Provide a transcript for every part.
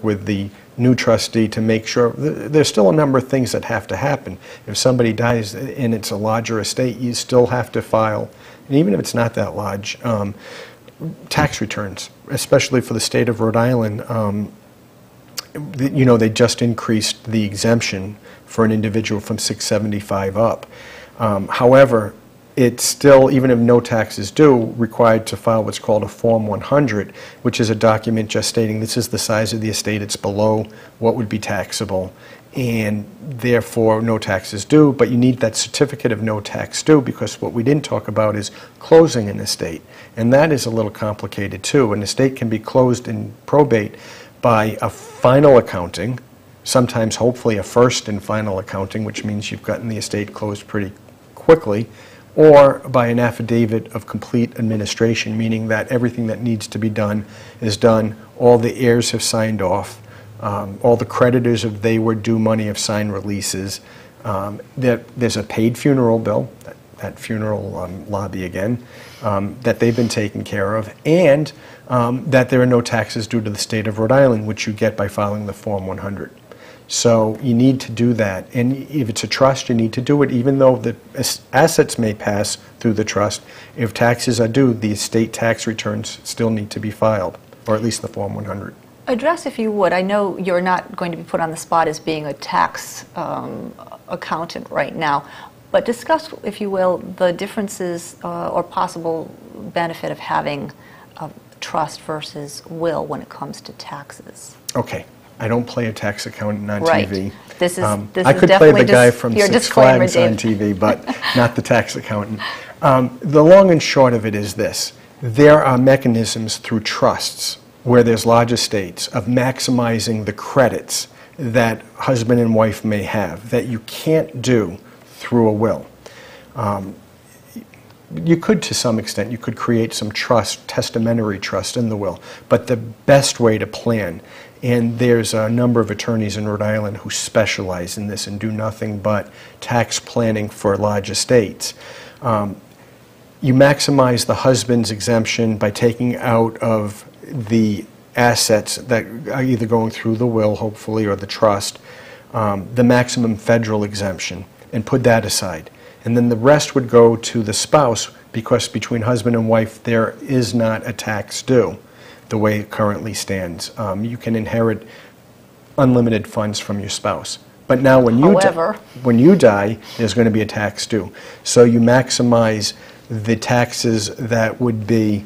with the new trustee to make sure. There's still a number of things that have to happen. If somebody dies and it's a larger estate, you still have to file, and even if it's not that large, tax returns, especially for the state of Rhode Island. You know, they just increased the exemption for an individual from 675 up. However, it's still, even if no tax is due, required to file what's called a Form 100, which is a document just stating this is the size of the estate, it's below what would be taxable, and therefore no tax is due. But you need that certificate of no tax due, because what we didn't talk about is closing an estate, and that is a little complicated too. An estate can be closed in probate by a final accounting, sometimes hopefully a first and final accounting, which means you've gotten the estate closed pretty quickly, or by an affidavit of complete administration, meaning that everything that needs to be done is done, all the heirs have signed off, all the creditors, if they were due money, have signed releases, that there's a paid funeral bill, that funeral lobby again, that they've been taken care of, and that there are no taxes due to the state of Rhode Island, which you get by filing the Form 100. So you need to do that. And if it's a trust, you need to do it, even though the assets may pass through the trust. If taxes are due, the estate tax returns still need to be filed, or at least the Form 100. Address, if you would, I know you're not going to be put on the spot as being a tax accountant right now, but discuss, if you will, the differences or possible benefit of having a trust versus will when it comes to taxes. Okay. I don't play a tax accountant on right. TV. This I could play the guy from Six Flags on TV, but not the tax accountant. The long and short of it is this. There are mechanisms through trusts where there's large estates of maximizing the credits that husband and wife may have that you can't do through a will. You could, to some extent, you could create some trust, testamentary trust in the will, but the best way to plan, and there's a number of attorneys in Rhode Island who specialize in this and do nothing but tax planning for large estates. You maximize the husband's exemption by taking out of the assets that are either going through the will, hopefully, or the trust, the maximum federal exemption, and put that aside. And then the rest would go to the spouse, because between husband and wife there is not a tax due the way it currently stands. You can inherit unlimited funds from your spouse. But now when you die, there's going to be a tax due. So you maximize the taxes that would be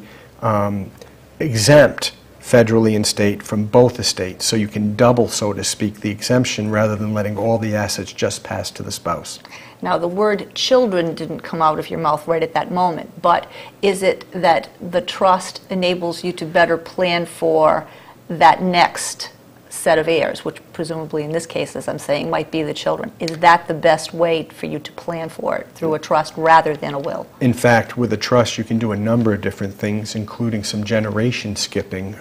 exempt federally and state from both estates. So you can double, so to speak, the exemption rather than letting all the assets just pass to the spouse. Now, the word children didn't come out of your mouth right at that moment, but is it that the trust enables you to better plan for that next set of heirs, which presumably in this case, as I'm saying, might be the children? Is that the best way for you to plan for it, through a trust rather than a will? In fact, with a trust, you can do a number of different things, including some generation skipping,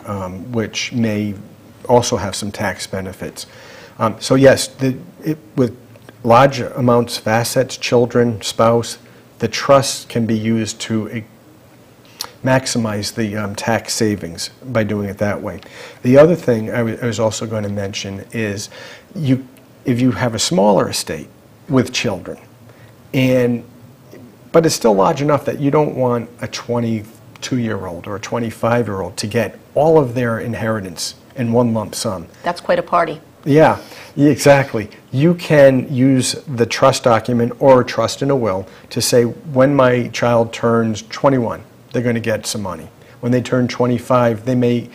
which may also have some tax benefits. So yes, with large amounts of assets, children, spouse, the trust can be used to maximize the tax savings by doing it that way. The other thing I was also going to mention is if you have a smaller estate with children, but it's still large enough that you don't want a 22-year-old or a 25-year-old to get all of their inheritance in one lump sum. That's quite a party. Yeah, exactly. You can use the trust document or a trust in a will to say, when my child turns 21, they're going to get some money. When they turn 25, they may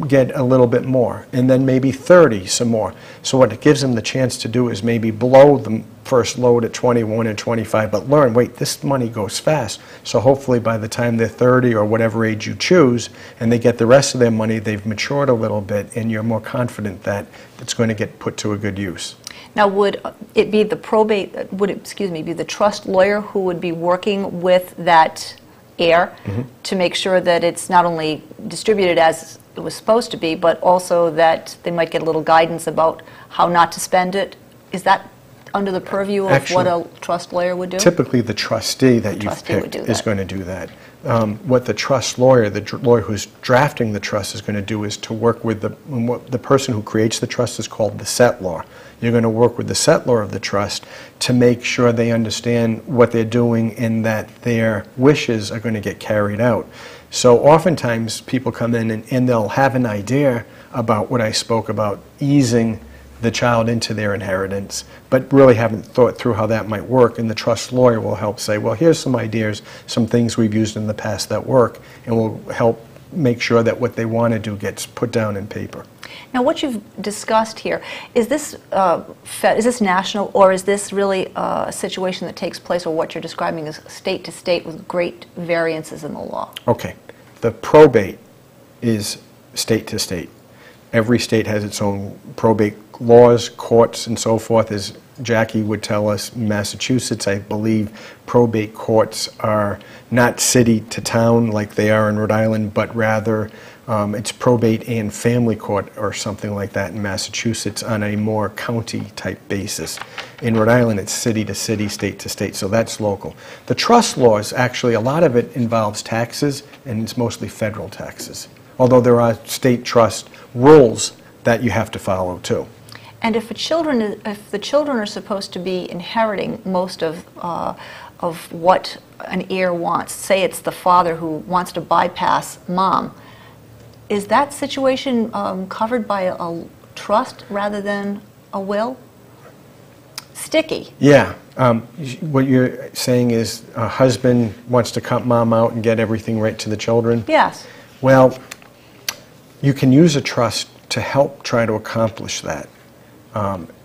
get a little bit more, and then maybe 30, some more. So what it gives them the chance to do is maybe blow the first load at 21 and 25, but learn, wait, this money goes fast. So hopefully by the time they're 30 or whatever age you choose, and they get the rest of their money, they've matured a little bit, and you're more confident that it's going to get put to a good use. Now, would it be the probate, be the trust lawyer who would be working with that heir to make sure that it's not only distributed as it was supposed to be, but also that they might get a little guidance about how not to spend it? Is that under the purview of what a trust lawyer would do? Typically the trustee that you've picked is going to do that. what the trust lawyer, lawyer who's drafting the trust, is going to do is to work with what the person who creates the trust is called the settlor. You're going to work with the settlor of the trust to make sure they understand what they're doing and that their wishes are going to get carried out. So oftentimes people come in and they'll have an idea about what I spoke about, easing the child into their inheritance, but really haven't thought through how that might work, and the trust lawyer will help say, well, here's some ideas, some things we've used in the past that work, and will help make sure that what they want to do gets put down in paper. Now, what you've discussed here, is this national, or is this really a situation that takes place, or what you're describing as state to state with great variances in the law? Okay. The probate is state to state. Every state has its own probate laws, courts, and so forth. As Jackie would tell us, in Massachusetts, I believe probate courts are not city to town like they are in Rhode Island, but rather it's probate and family court or something like that in Massachusetts on a more county-type basis. In Rhode Island, it's city to city, state to state, so that's local. The trust laws, actually, a lot of it involves taxes, and it's mostly federal taxes, although there are state trust rules that you have to follow, too. And if the children are supposed to be inheriting most of what an heir wants, say it's the father who wants to bypass mom, is that situation covered by a trust rather than a will? Sticky. Yeah. What you're saying is a husband wants to cut mom out and get everything right to the children? Yes. Well, you can use a trust to help try to accomplish that.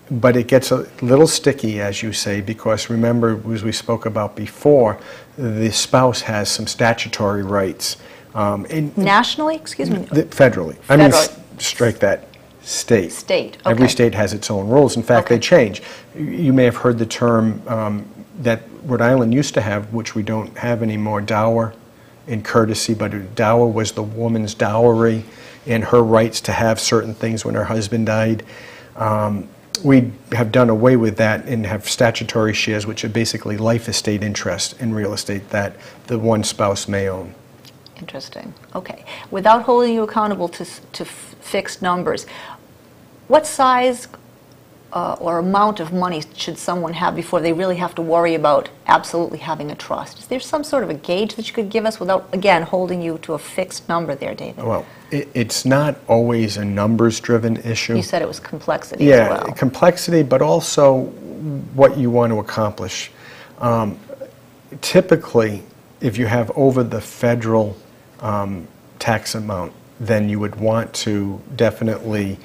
But it gets a little sticky, as you say, because remember, as we spoke about before, the spouse has some statutory rights. Nationally? Excuse me? Federally. I mean, strike that. State. State, okay. Every state has its own rules. In fact, they change. You may have heard the term that Rhode Island used to have, which we don't have anymore, dower and courtesy, but dower was the woman's dowry and her rights to have certain things when her husband died. We have done away with that and have statutory shares, which are basically life estate interest in real estate that the one spouse may own. Interesting. Okay. Without holding you accountable to fixed numbers, what size or amount of money should someone have before they really have to worry about absolutely having a trust? Is there some sort of a gauge that you could give us without, again, holding you to a fixed number there, David? Well, it's not always a numbers-driven issue. You said it was complexity as well. Yeah, complexity, but also what you want to accomplish. Typically, if you have over the federal tax amount, then you would want to definitely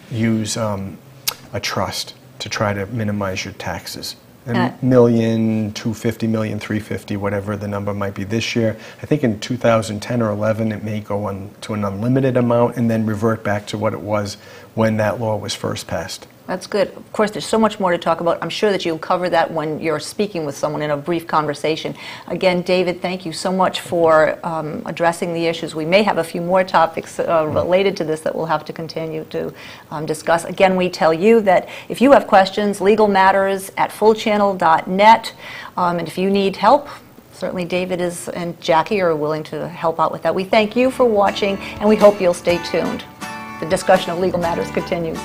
use a trust to try to minimize your taxes. $1 million, $250 million, $350, whatever the number might be this year. I think in 2010 or 11 it may go on to an unlimited amount and then revert back to what it was when that law was first passed. That's good. Of course, there's so much more to talk about. I'm sure that you'll cover that when you're speaking with someone in a brief conversation. Again, David, thank you so much for addressing the issues. We may have a few more topics related to this that we'll have to continue to discuss. Again, we tell you that if you have questions, legal matters at fullchannel.net. And if you need help, certainly David and Jackie are willing to help out with that. We thank you for watching, and we hope you'll stay tuned. The discussion of legal matters continues.